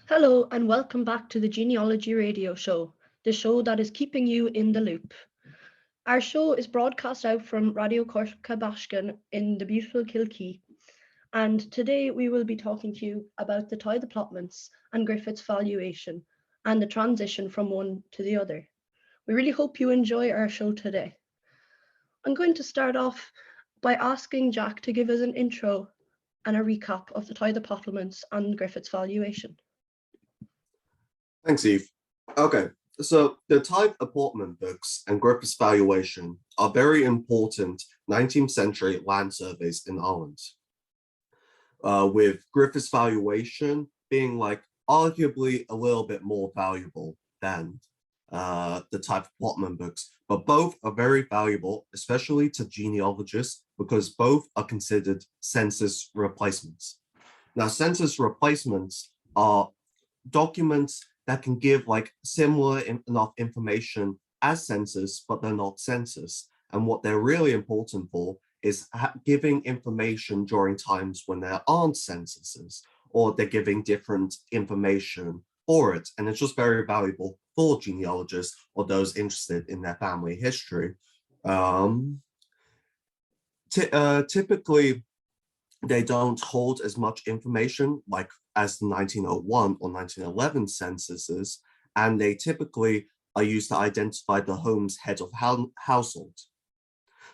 Hello and welcome back to the Genealogy radio show, the show that is keeping you in the loop. Our show is broadcast out from Radio Corca Bashkin in the beautiful Kilkee, and today we will be talking to you about the Tithe Applotments and Griffiths Valuation and the transition from one to the other. We really hope you enjoy our show today. I'm going to start off by asking Jack to give us an intro and a recap of the Tithe Applotments and Griffiths Valuation. Thanks, Eve. Okay, so the Tithe Applotment books and Griffith's Valuation are very important 19th century land surveys in Ireland, with Griffith's Valuation being arguably a little bit more valuable than the Tithe Applotment books, but both are very valuable, especially to genealogists, because both are considered census replacements. Now, census replacements are documents that can give similar enough information as census, but they're not census. And what they're really important for is giving information during times when there aren't censuses, or they're giving different information for it. And it's just very valuable for genealogists or those interested in their family history. Typically, they don't hold as much information as the 1901 or 1911 censuses, and they typically are used to identify the home's head of household.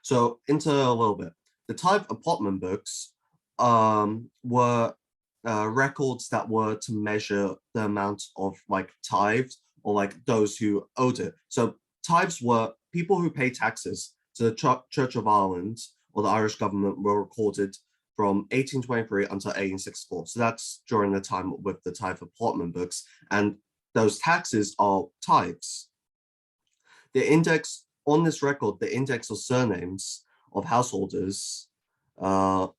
So into a little bit, the Tithe Applotment books were records that were to measure the amount of tithes or those who owed it. So tithes were people who pay taxes to the Church of Ireland or the Irish government were recorded from 1823 until 1864. So that's during the time with the Tithe Applotment books. And those taxes are tithes. The index on this record, the index of surnames of householders, so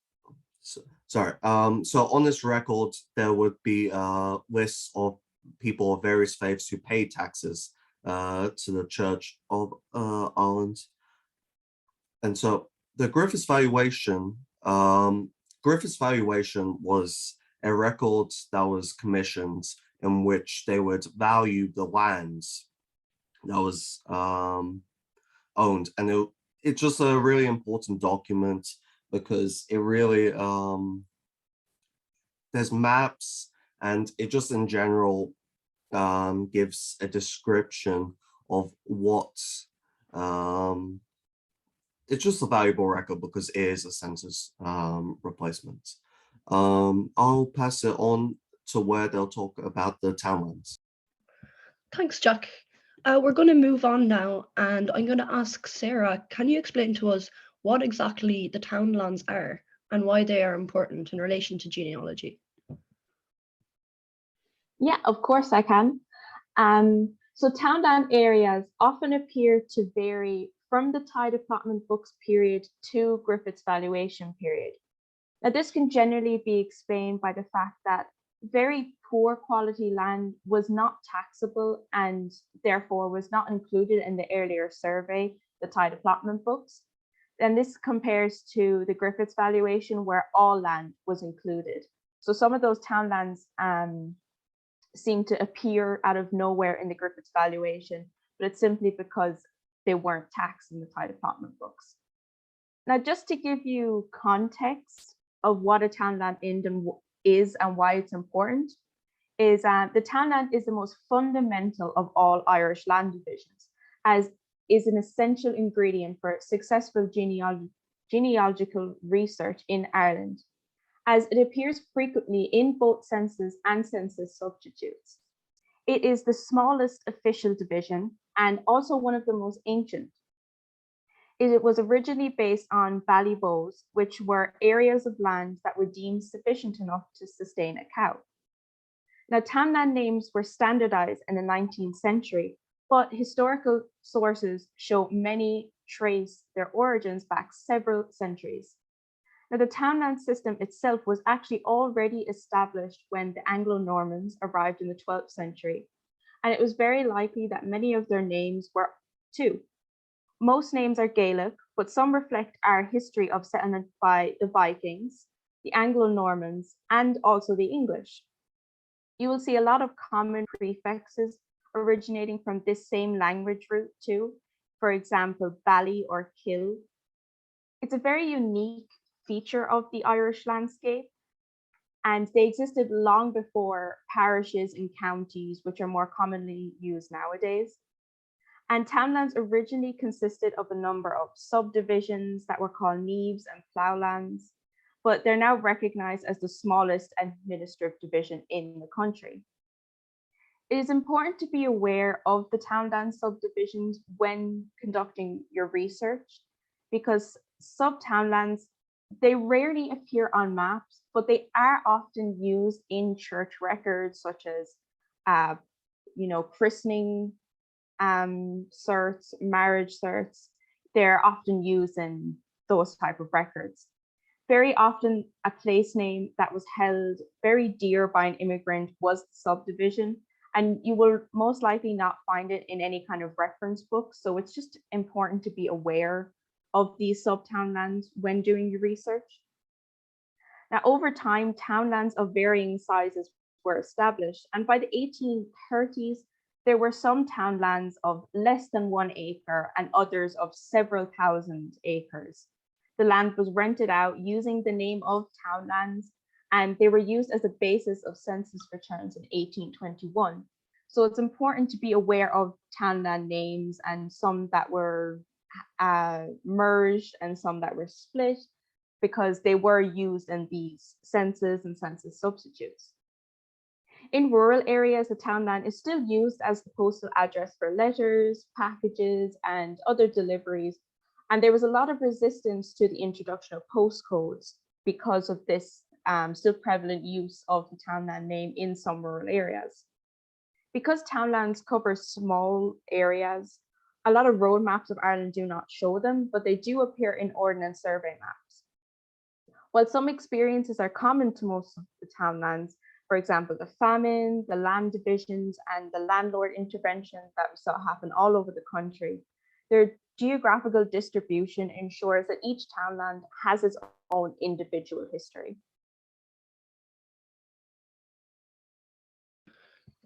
on this record, there would be lists of people of various faiths who paid taxes to the Church of Ireland. And so the Griffiths Valuation was a record that was commissioned in which they would value the lands that was owned. And it's just a really important document because it really, there's maps, and it just in general gives a description of what it's just a valuable record because it is a census replacement. I'll pass it on to where they'll talk about the townlands. Thanks, Jack. We're going to move on now, and I'm going to ask Sarah, can you explain to us what exactly the townlands are and why they are important in relation to genealogy? Yeah, of course I can. So townland areas often appear to vary from the Tithe Applotment books period to Griffith's Valuation period. Now, this can generally be explained by the fact that very poor quality land was not taxable and therefore was not included in the earlier survey, the Tithe Applotment books. And this compares to the Griffith's Valuation, where all land was included. So some of those townlands seem to appear out of nowhere in the Griffith's Valuation, but it's simply because they weren't taxed in the Tithe Applotment books. Now, just to give you context of what a townland is and why it's important, is the townland is the most fundamental of all Irish land divisions, as is an essential ingredient for successful genealogical research in Ireland, as it appears frequently in both census and census substitutes. It is the smallest official division and also one of the most ancient. It was originally based on ballyboes, which were areas of land that were deemed sufficient enough to sustain a cow. Now, townland names were standardized in the 19th century, but historical sources show many trace their origins back several centuries. Now, the townland system itself was actually already established when the Anglo-Normans arrived in the 12th century, and it was very likely that many of their names were too. Most names are Gaelic, but some reflect our history of settlement by the Vikings, the Anglo-Normans, and also the English. You will see a lot of common prefixes originating from this same language root too. For example, bally or kill. It's a very unique feature of the Irish landscape, and they existed long before parishes and counties, which are more commonly used nowadays. And townlands originally consisted of a number of subdivisions that were called neaves and ploughlands, but they're now recognized as the smallest administrative division in the country. It is important to be aware of the townland subdivisions when conducting your research, because sub-townlands, they rarely appear on maps, but they are often used in church records, such as, christening certs, marriage certs. They're often used in those type of records. Very often, a place name that was held very dear by an immigrant was the subdivision, and you will most likely not find it in any kind of reference book. So it's just important to be aware of these sub-townlands when doing your research. Now, over time, townlands of varying sizes were established, and by the 1830s, there were some townlands of less than 1 acre and others of several thousand acres. The land was rented out using the name of townlands, and they were used as a basis of census returns in 1821. So it's important to be aware of townland names, and some that were merged and some that were split, because they were used in these census and census substitutes. In rural areas, the townland is still used as the postal address for letters, packages, and other deliveries. And there was a lot of resistance to the introduction of postcodes because of this still prevalent use of the townland name in some rural areas. Because townlands cover small areas, a lot of road maps of Ireland do not show them, but they do appear in Ordnance Survey maps. While some experiences are common to most of the townlands, for example, the famine, the land divisions, and the landlord intervention that we saw happen all over the country, their geographical distribution ensures that each townland has its own individual history.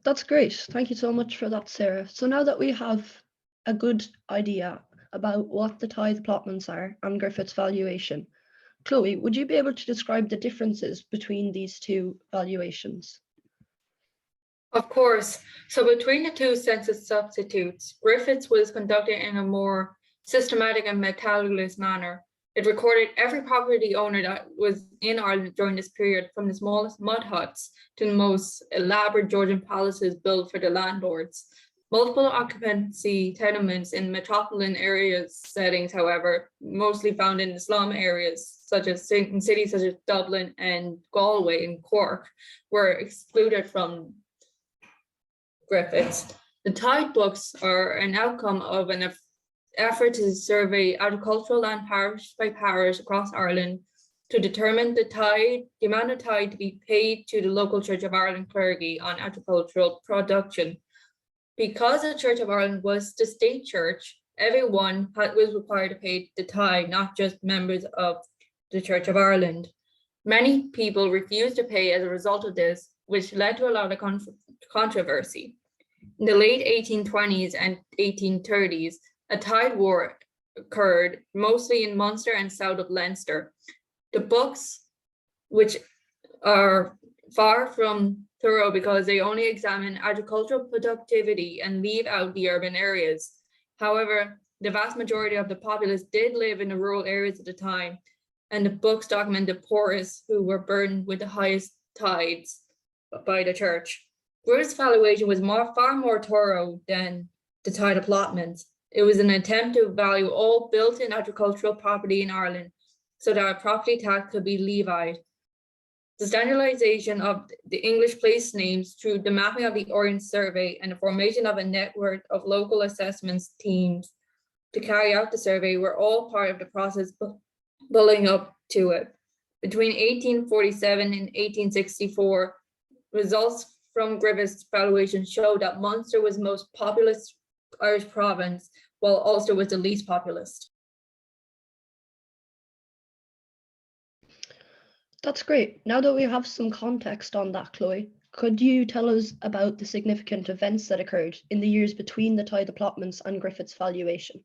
That's great. Thank you so much for that, Sarah. So now that we have a good idea about what the tithe allotments are and Griffith's valuation, Chloe, would you be able to describe the differences between these two valuations? Of course. So between the two census substitutes, Griffiths was conducted in a more systematic and meticulous manner. It recorded every property owner that was in Ireland during this period, from the smallest mud huts to the most elaborate Georgian palaces built for the landlords. Multiple occupancy tenements in metropolitan areas settings, however, mostly found in the slum areas, such as in cities such as Dublin and Galway and Cork, were excluded from Griffiths. The tithe books are an outcome of an effort to survey agricultural land parish by parish across Ireland to determine the amount of tithe to be paid to the local Church of Ireland clergy on agricultural production. Because the Church of Ireland was the state church, everyone was required to pay the tithe, not just members of the Church of Ireland. Many people refused to pay as a result of this, which led to a lot of controversy. In the late 1820s and 1830s, a tithe war occurred, mostly in Munster and south of Leinster. The books, which are far from thorough because they only examine agricultural productivity and leave out the urban areas. However, the vast majority of the populace did live in the rural areas at the time, and the books document the poorest who were burdened with the highest tithes by the church. Griffith's valuation was far more thorough than the tithe allotments. It was an attempt to value all built-in agricultural property in Ireland so that a property tax could be levied. The standardization of the English place names through the mapping of the Ordnance Survey and the formation of a network of local assessments teams to carry out the survey were all part of the process building up to it. Between 1847 and 1864, results from Griffith's valuation showed that Munster was the most populous Irish province, while Ulster was the least populous. That's great. Now that we have some context on that, Chloe, could you tell us about the significant events that occurred in the years between the Tithe Applotments and Griffith's Valuation?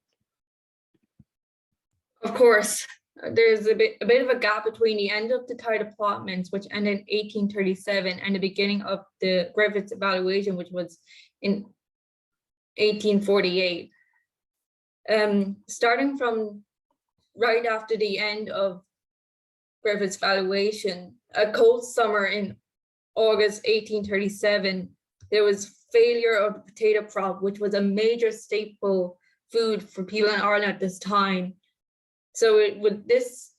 Of course, there's a bit of a gap between the end of the Tithe Applotments, which ended in 1837, and the beginning of the Griffith Valuation, which was in 1848. Starting from right after the end of Griffith's Valuation, a cold summer in August 1837, there was failure of the potato crop, which was a major staple food for people in Ireland at this time. So this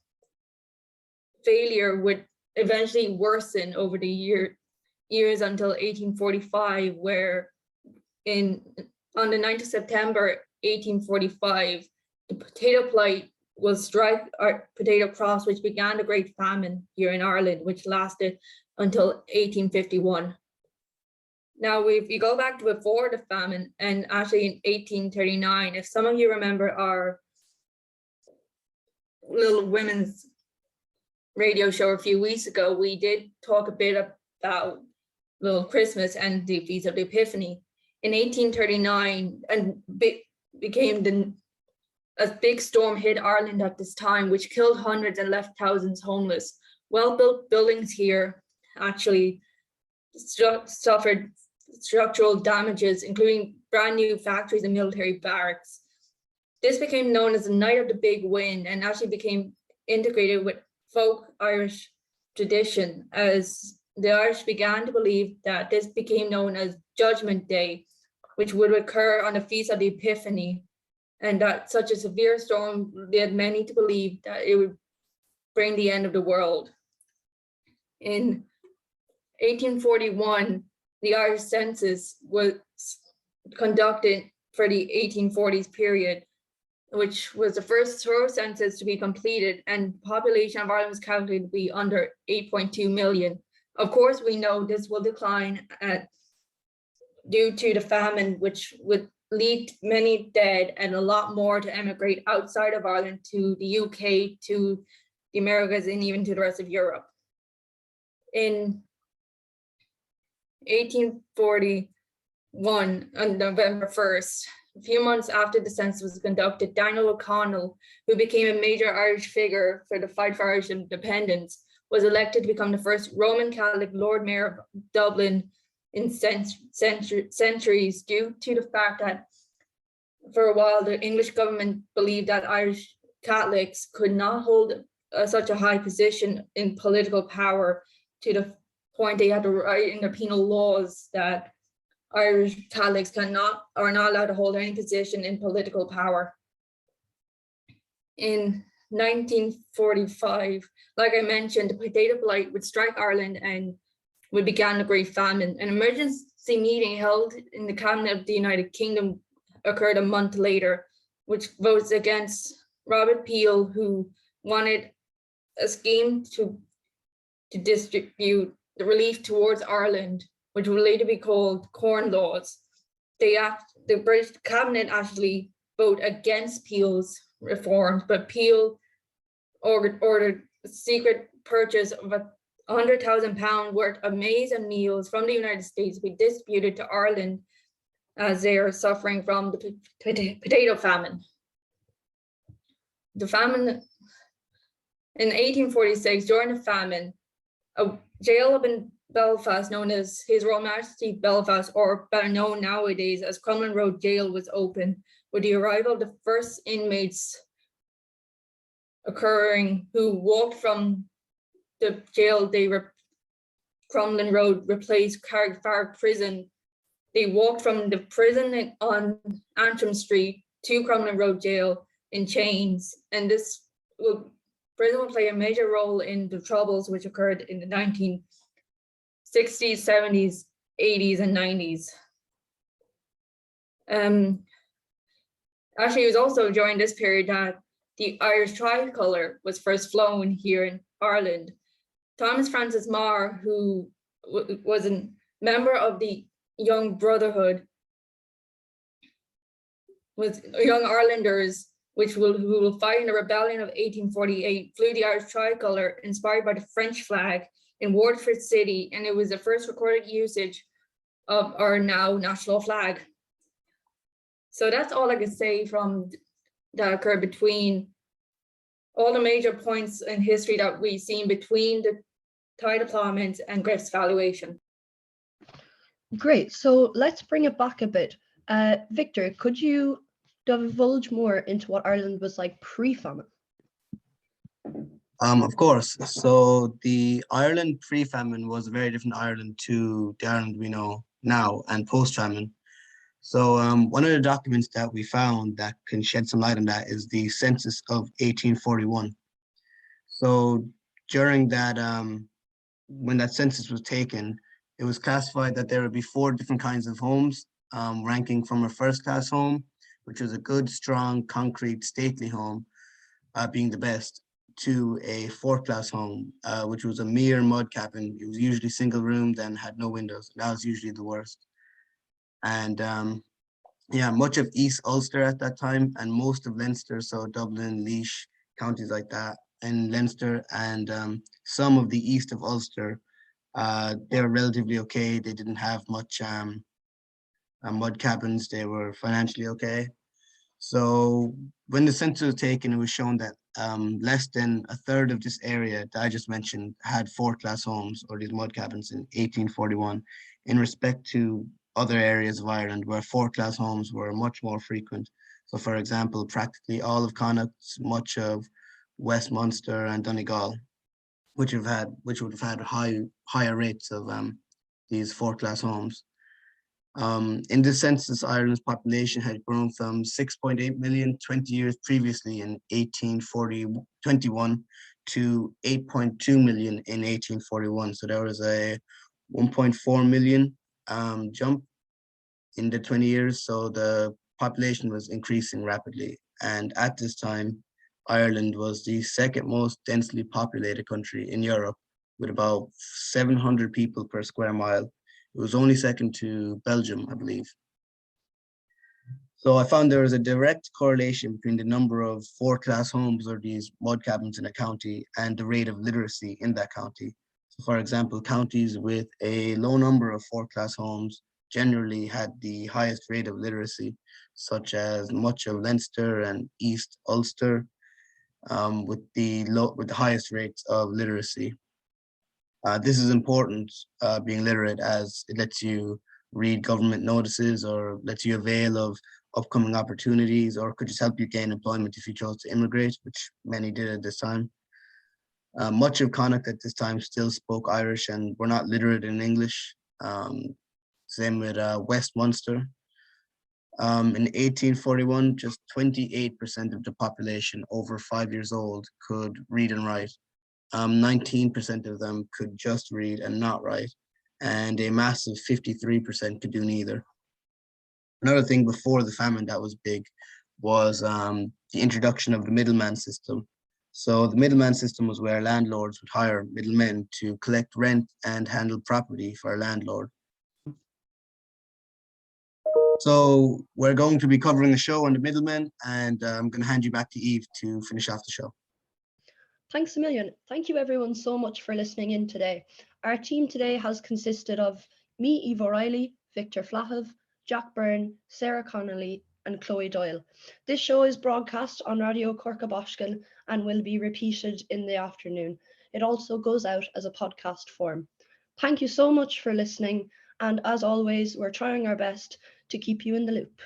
failure would eventually worsen over the years until 1845, where on the 9th of September 1845, the potato blight will strike our potato crops, which began the Great Famine here in Ireland, which lasted until 1851. Now, if you go back to before the famine, and actually in 1839, if some of you remember our Little Women's radio show a few weeks ago, we did talk a bit about Little Christmas and the Feast of the Epiphany. In 1839, and became a big storm hit Ireland at this time, which killed hundreds and left thousands homeless. Well-built buildings here actually suffered structural damages, including brand new factories and military barracks. This became known as the Night of the Big Wind, and actually became integrated with folk Irish tradition, as the Irish began to believe that this became known as Judgment Day, which would occur on the Feast of the Epiphany, and that such a severe storm led many to believe that it would bring the end of the world. In 1841, the Irish Census was conducted for the 1840s period, which was the first thorough census to be completed, and the population of Ireland was calculated to be under 8.2 million. Of course, we know this will decline due to the famine, which would lead many dead and a lot more to emigrate outside of Ireland to the UK, to the Americas, and even to the rest of Europe. In 1841, on November 1st, a few months after the census was conducted, Daniel O'Connell, who became a major Irish figure for the fight for Irish independence, was elected to become the first Roman Catholic Lord Mayor of Dublin in centuries, due to the fact that for a while the English government believed that Irish Catholics could not hold such a high position in political power, to the point they had to write in their penal laws that Irish Catholics are not allowed to hold any position in political power. In 1945, like I mentioned, the potato blight would strike Ireland and we began the Great Famine. An emergency meeting held in the Cabinet of the United Kingdom occurred a month later, which votes against Robert Peel, who wanted a scheme to distribute the relief towards Ireland, which would later be called Corn Laws. The British Cabinet actually voted against Peel's reforms, but Peel ordered a secret purchase of £100,000 worth of maize and meals from the United States to be distributed to Ireland, as they are suffering from the potato famine. The famine in 1846, during the famine, a jail up in Belfast, known as His Royal Majesty Belfast, or better known nowadays as Crumlin Road Jail, was open, with the arrival of the first inmates occurring, who walked from the jail. Crumlin Road replaced Carrickfergus Prison. They walked from the prison on Antrim Street to Crumlin Road Jail in chains, and this prison will play a major role in the Troubles, which occurred in the 1960s, 70s, 80s, and 90s. Actually, it was also during this period that the Irish tricolour was first flown here in Ireland. Thomas Francis Marr, who was a member of the Young Brotherhood, with Young Irelanders, who will fight in the rebellion of 1848, flew the Irish tricolour inspired by the French flag in Waterford City, and it was the first recorded usage of our now national flag. So that's all I could say from that occurred between all the major points in history that we've seen between the Tithe Applotments and Griffith Valuation. Great. So let's bring it back a bit. Victor, could you divulge more into what Ireland was like pre-famine? Of course. So the Ireland pre-famine was a very different Ireland to the Ireland we know now and post-famine. So one of the documents that we found that can shed some light on that is the Census of 1841. So during that, when that census was taken, it was classified that there would be 4 different kinds of homes, ranking from a first-class home, which was a good, strong, concrete, stately home, being the best, to a 4th-class home, which was a mere mud cabin. It was usually single-roomed and had no windows. That was usually the worst. And yeah, much of East Ulster at that time and most of Leinster, so Dublin, Laois, counties like that, and Leinster, and some of the east of Ulster, they were relatively okay. They didn't have much mud cabins. They were financially okay. So when the census was taken, it was shown that less than a third of this area that I just mentioned had 4th-class homes or these mud cabins in 1841, in respect to other areas of Ireland where 4th-class homes were much more frequent. So for example, practically all of Connacht, much of West Munster and Donegal, which would have had higher rates of these 4th-class homes. In this census, Ireland's population had grown from 6.8 million 20 years previously in 1821 to 8.2 million in 1841. So there was a 1.4 million jump in the 20 years. So the population was increasing rapidly. And at this time, Ireland was the 2nd most densely populated country in Europe, with about 700 people per square mile. It was only second to Belgium, I believe. So I found there was a direct correlation between the number of 4th-class homes or these mud cabins in a county and the rate of literacy in that county. So for example, counties with a low number of 4th-class homes generally had the highest rate of literacy, such as much of Leinster and East Ulster, with the highest rates of literacy. This is important, being literate, as it lets you read government notices or lets you avail of upcoming opportunities, or could just help you gain employment if you chose to immigrate, which many did at this time. Much of Connacht at this time still spoke Irish and were not literate in English. Same with West Munster. In 1841, just 28% of the population over 5 years old could read and write. 19% of them could just read and not write, and a massive 53% could do neither. Another thing before the famine that was big was the introduction of the Middleman System. So the Middleman System was where landlords would hire middlemen to collect rent and handle property for a landlord. So we're going to be covering a show on the middlemen, and I'm going to hand you back to Eve to finish off the show. Thanks a million. Thank you everyone so much for listening in today. Our team today has consisted of me, Eve O'Reilly, Victor Flahav, Jack Byrne, Sarah Connolly, and Chloe Doyle. This show is broadcast on Radio Corcabashkin and will be repeated in the afternoon. It also goes out as a podcast form. Thank you so much for listening, and as always, we're trying our best to keep you in the loop.